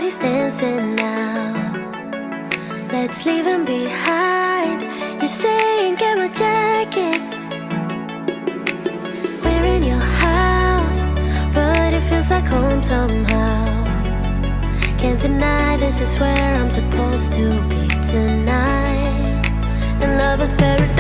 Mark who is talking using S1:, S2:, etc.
S1: Everybody's dancing now. Let's leave them behind. You say, get my jacket. We're in your house, but it feels like home somehow. Can't deny this is where I'm supposed to be tonight. And love is paradise.